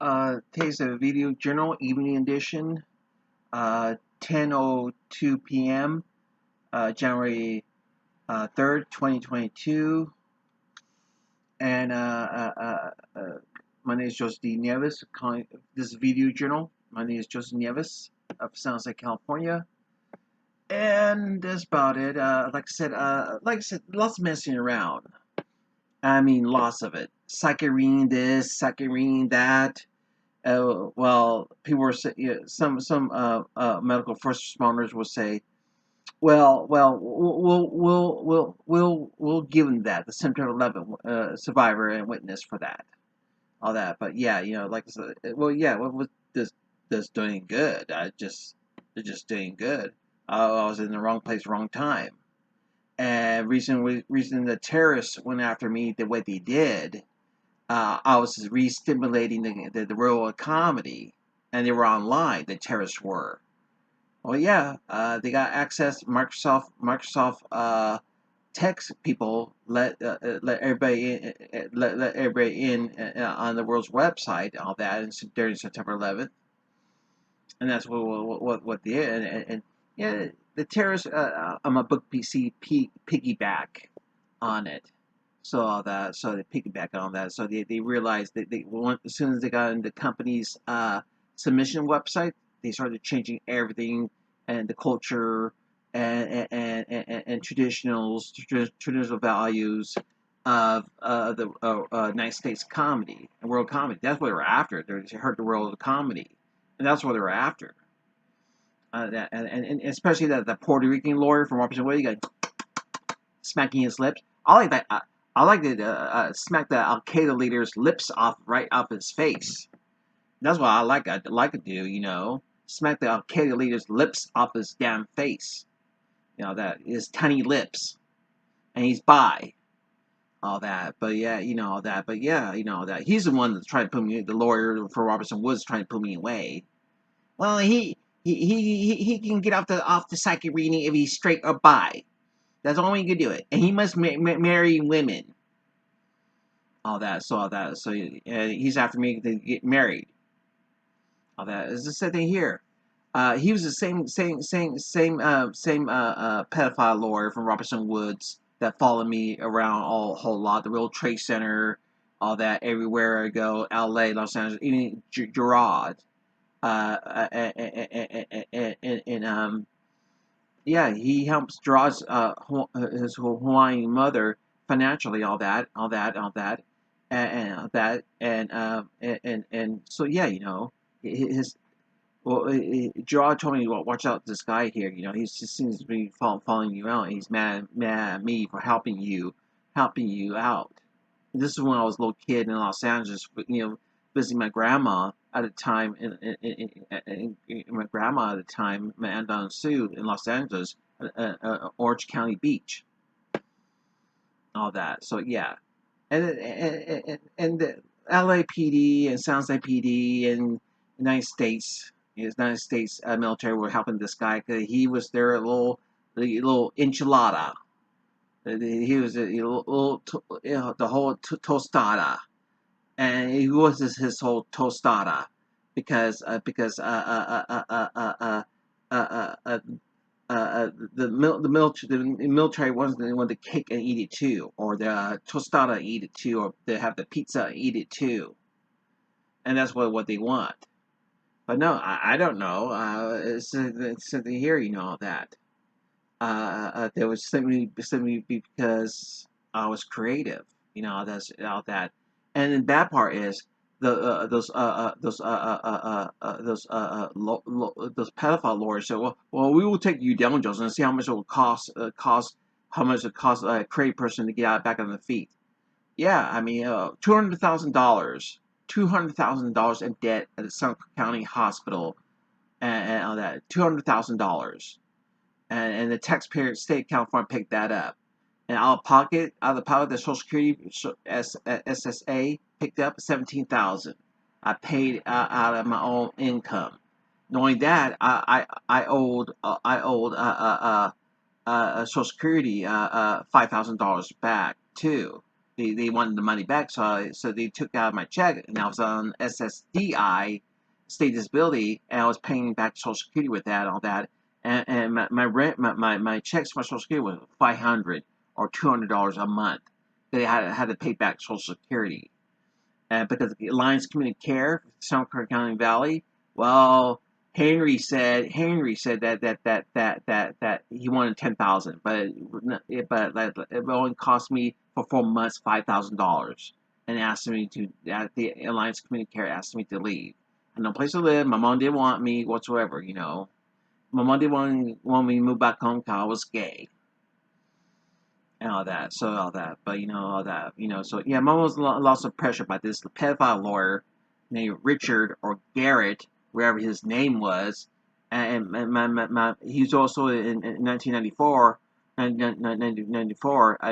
Today's a video journal, evening edition, 10:02 p.m., January 3rd, 2022. And my name is Joseph D Nieves. This video journal. My name is Joseph Nieves of San Jose, California. And that's about it. Like I said, lots of messing around. I mean, lots of it. Psychic reading this, psychic reading that. Well, people were some medical first responders will say, we'll give them that, the September 11th survivor and witness for that, all that. But yeah, like I said, this doing good. They're just doing good. I was in the wrong place, wrong time, and reason the terrorists went after me the way they did. I was re-stimulating the real economy, and they were online. The terrorists were. Well, yeah, they got access. Microsoft text people let everybody let everybody in on the world's website, all that, and during September 11th, and that's what they did. And yeah, the terrorists. I'm a book PC piggyback on it. So all that, so they piggyback on that. So they realized that as soon as they got into the company's submission website, they started changing everything and the culture and traditional values of the United States comedy and world comedy. That's what they were after. They heard the world of comedy, and that's what they were after. And especially the Puerto Rican lawyer from Robinson Williams, you got smacking his lips. I like that. I like to smack the Al Qaeda leader's lips off right off his face. That's what I like. I like to do. Smack the Al Qaeda leader's lips off his damn face. That his tiny lips, and he's bi. All that, but yeah, all that, but yeah, that he's the one that's trying to put me. The lawyer for Robertson Woods trying to put me away. Well, he can get off the psychic reading if he's straight or bi. That's the only way he can do it, and he must marry women. All that, so he's after me to get married. All that is the same thing here. He was the same pedophile lawyer from Robertson Woods that followed me around a whole lot. The World Trade Center, all that, everywhere I go, L.A., Los Angeles, even Gerard, and yeah, he helps draws his Hawaiian mother financially, all that, and so yeah, his Gerard told me, well, watch out, this guy here, he just seems to be following you out. He's mad at me for helping you out. And this is when I was a little kid in Los Angeles, visiting my grandma at the time, my grandma at the time, my aunt Donna Sue in Los Angeles, Orange County Beach, all that. So yeah, and the LAPD and San Jose PD and United States military were helping this guy because he was their little enchilada. He was the whole tostada, and he was his whole tostada because the military wasn't the one to cake and eat it too, or the tostada eat it too, or they have the pizza eat it too, and that's what they want. But no, I don't know. It's something here, all that. There was simply because I was creative, that's all that. And the bad part is those pedophile lawyers said, well, we will take you down, Joseph, and see how much it will how much it costs a creative person to get out back on the feet. Yeah, I mean, $200,000 in debt at the Sun County Hospital, and all that, $200,000. And the taxpayer state of California picked that up. And out of the pocket, the Social Security SSA picked up $17,000. I paid out of my own income. Knowing that, I owed Social Security $5,000 back too. they wanted the money back, so they took out my check, and I was on SSDI, state disability, and I was paying back Social Security with that, all that, and my rent, my checks for Social Security was $500 or $200 a month. They had to pay back Social Security, because the Alliance Community Care, Santa Clara County Valley. Well, Henry said that he wanted 10,000, but it only cost me for 4 months $5,000, and asked me to the Alliance Community Care asked me to leave. I had no place to live. My mom didn't want me whatsoever. My mom didn't want me to move back home because I was gay and all that. So all that, but all that. So yeah, mom was lots of pressure by this pedophile lawyer named Richard or Garrett, wherever his name was, and he was also in 1994,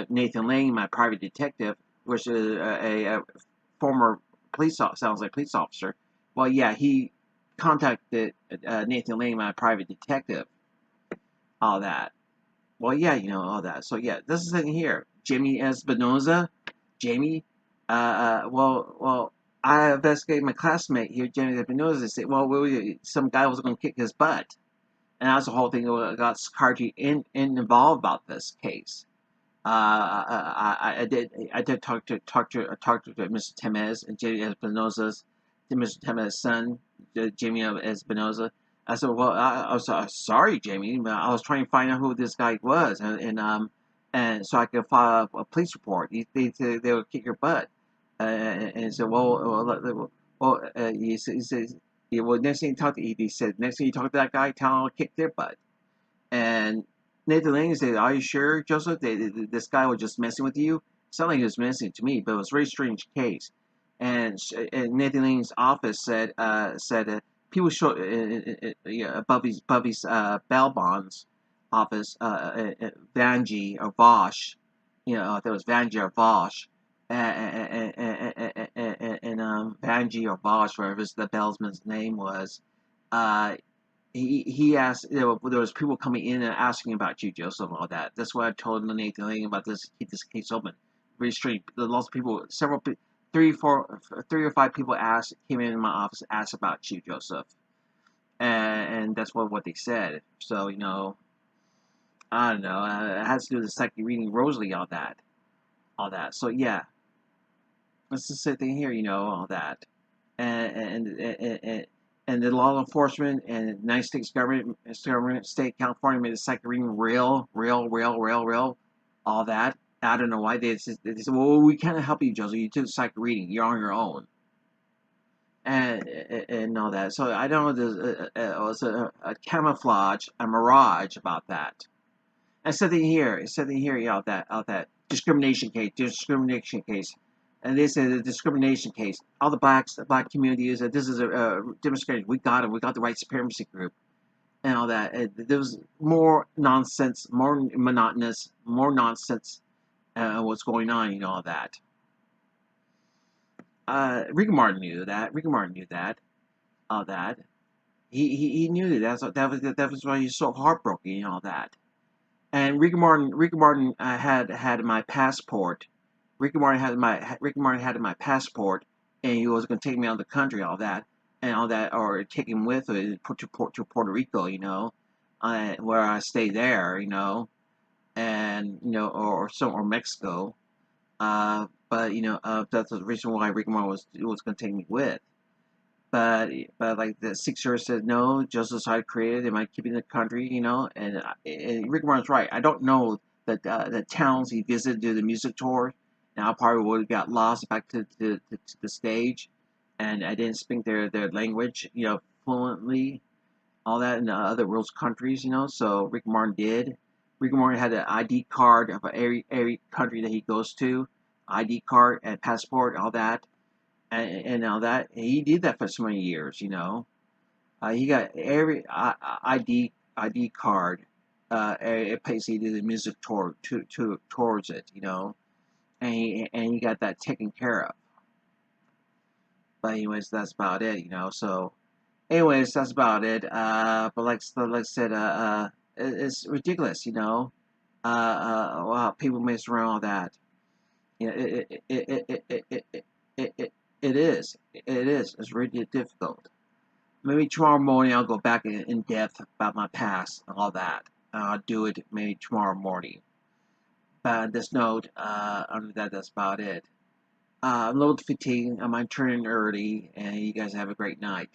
Nathan Lane, my private detective, which is a former sounds like police officer. Well, yeah, he contacted Nathan Lane, my private detective, all that. Well, yeah, all that. So yeah, this is in here. Jamie Espinoza, Jamie. I investigated my classmate here, Jamie Espinoza. Said, some guy was going to kick his butt, and that's the whole thing. Got Scargy involved about this case. I did talk to Mr. Temez and Jamie Espinoza's, Mr. Temez's son, Jamie Espinoza. I said, well, I was sorry, Jamie, but I was trying to find out who this guy was, and so I could file a police report. They would kick your butt, and he said, he says, yeah, well, next thing you talk to, he said, next thing you talk to that guy, tell him I'll kick their butt. And Nathan Lane said, "Are you sure, Joseph? This guy was just messing with you." It sounded like he was messing to me, but it was a very strange case. And Nathan Lane's office said people show Bubby's bail bonds office, Vanjie or Vosh, there was Vanjie or Vosh, and Vanjie or Vosh, whatever the bailsman's name was. Uh, he asked, there was people coming in and asking about you, Joseph, and all that. That's why I told Nathan Lane about this, keep this case open. Very strange. Lots of people, three or five people came in my office, asked about you, Joseph, and that's what they said. So I don't know. It has to do with the psychic reading, Rosalie, all that. So yeah, let's just sit thing here, all that, and and the law enforcement and the United States government, state California made the psychic reading real, all that. I don't know why they said, well, we can't help you, Joseph. You took psychic reading. You're on your own. And all that. So I don't know. It was a camouflage, a mirage about that. And something here, out that discrimination case. And they said the discrimination case. All the black community is that this is a demonstration. We got it. We got the white supremacy group and all that. There was more nonsense, more monotonous, more nonsense. What's going on? All that. Ricky Martin knew that. All that. He knew that was why he's so heartbroken and all that. And Ricky Martin had my passport. Ricky Martin had my passport, and he was going to take me out of the country, all that, or take him with to Puerto Rico, where I stay there, and or Mexico. But that's the reason why Ricky Martin was going to take me with. But like the 6 years said no, Joseph Side created, am I keeping the country, and Rick Martin's right. I don't know the towns he visited to the music tour. Now I probably would have got lost back to the stage, and I didn't speak their language, fluently, all that in other world's countries, So Rick Martin did. Rick Martin had an ID card of every country that he goes to, ID card and passport, all that and all that. He did that for so many years, he got every ID card, every place he did the music tour towards it, and he got that taken care of. But anyways, that's about it, So, anyways, that's about it. But like I said, it's ridiculous, how people mess around all that. Yeah, it is. It is. It's really difficult. Maybe tomorrow morning I'll go back in depth about my past and all that. I'll do it maybe tomorrow morning. But on this note, other than that, that's about it. I'm a little fatigued. I might turn in early, and you guys have a great night.